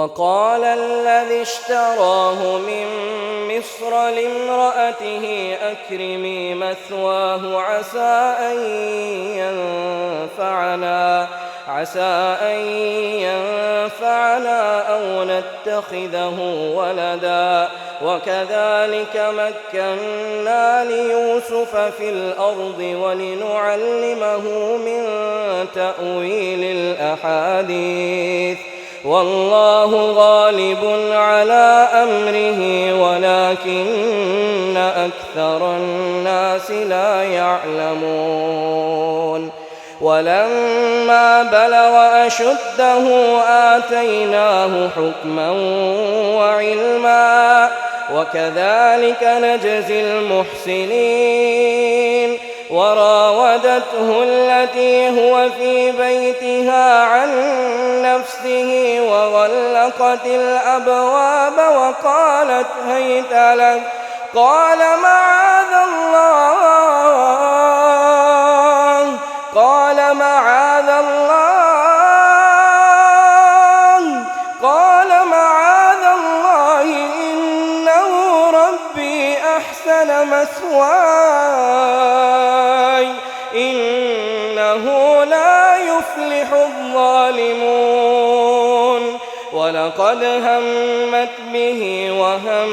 وقال الذي اشتراه من مصر لامرأته أكرمي مثواه عسى أن ينفعنا أو نتخذه ولدا وكذلك مكنا ليوسف في الأرض ولنعلمه من تأويل الأحاديث والله غالب على أمره ولكن أكثر الناس لا يعلمون ولما بلغ أشده آتيناه حكما وعلما وكذلك نجزي المحسنين وراودته التي هو في بيتها عن نفسه وغلقت الأبواب وقالت هيت لك قال معاذ الله إنه ربي أحسن مثواي إنه لا يفلح الظالمون ولقد همت به وهم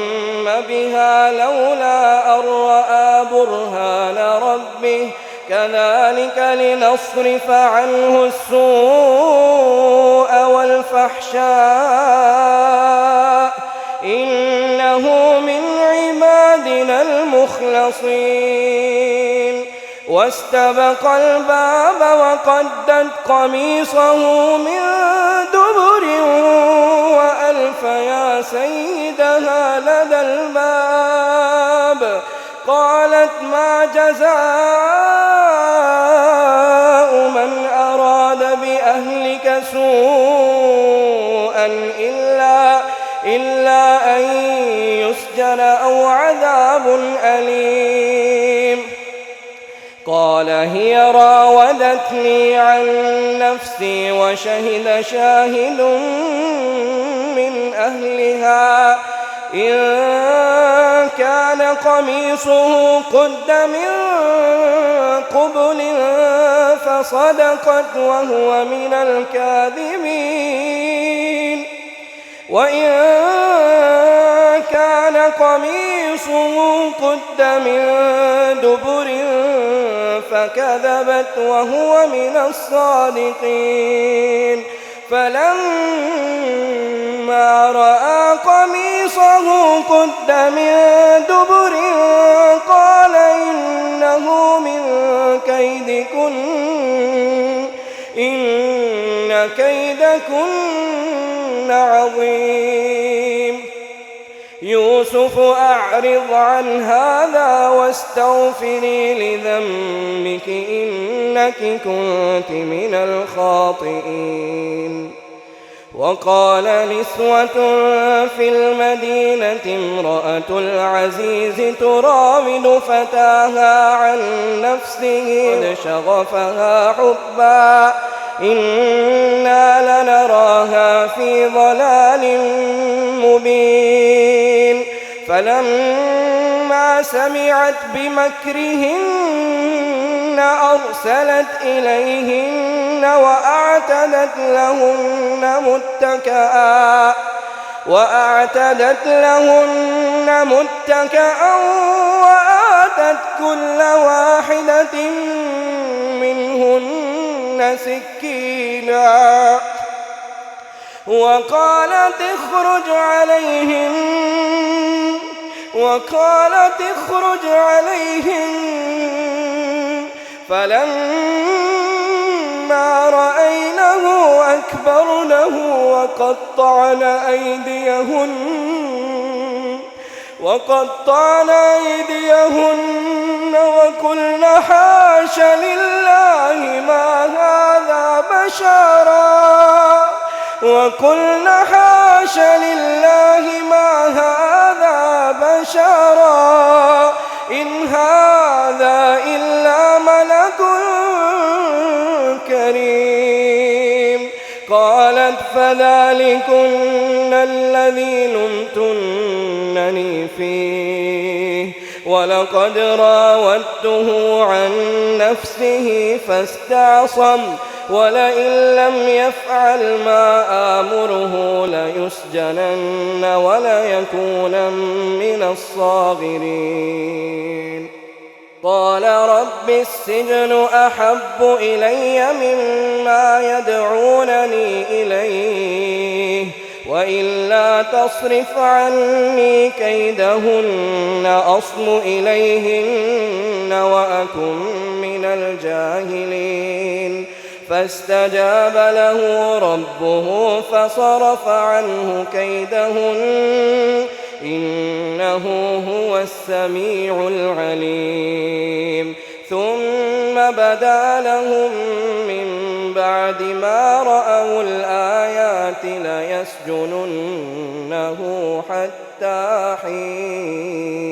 بها لولا أن رأى برهان ربه كذلك لنصرف عنه السوء والفحشاء إنه من عبادنا المخلصين واستبق الباب وقدت قميصه من دبر وألف يا سيدها لدى الباب قالت ما جزاء من أراد بأهلك سوءا إلا أن يسجن أو عذاب أليم قال هي راودتني عن نفسي وشهد شاهد من أهلها إن كان قميصه قد من قبل فصدقت وهو من الكاذبين وإن كان قميصه قد من دبر فكذبت وهو من الصادقين فلما رأى قميصه قد من دبر قال إنه من كيدكن إن كيدكن عظيم يوسف أعرض عن هذا واستغفري لذنبك إنك كنت من الخاطئين وقال نسوة في المدينة امرأة العزيز تراود فتاها عن نفسه قد شغفها حبا إنا لنراها في ضلال مبين فلما سمعت بمكرهن أرسلت إليهن وأعتدت لهن متكأ وآتت كل واحدة منهن سكينا وقالت اخرج عليهم فلما رأينه أكبرنه وقطعن أيديهن وقلن حاش لله ما هذا بشرا إن هذا إلا ملك كريم قالت فذلكن الذي لمتنني فيه ولقد راودته عن نفسه فاستعصم ولئن لم يفعل ما آمره ليسجنن وليكونن من الصاغرين قال رب السجن أحب إلي مما يدعونني إليه وإلا تصرف عني كيدهن أصب إليهن وأكن من الجاهلين فاستجاب له ربه فصرف عنه كيدهن إنه هو السميع العليم ثم بدا لهم من بعد ما رأوا الآيات ليسجننه حتى حين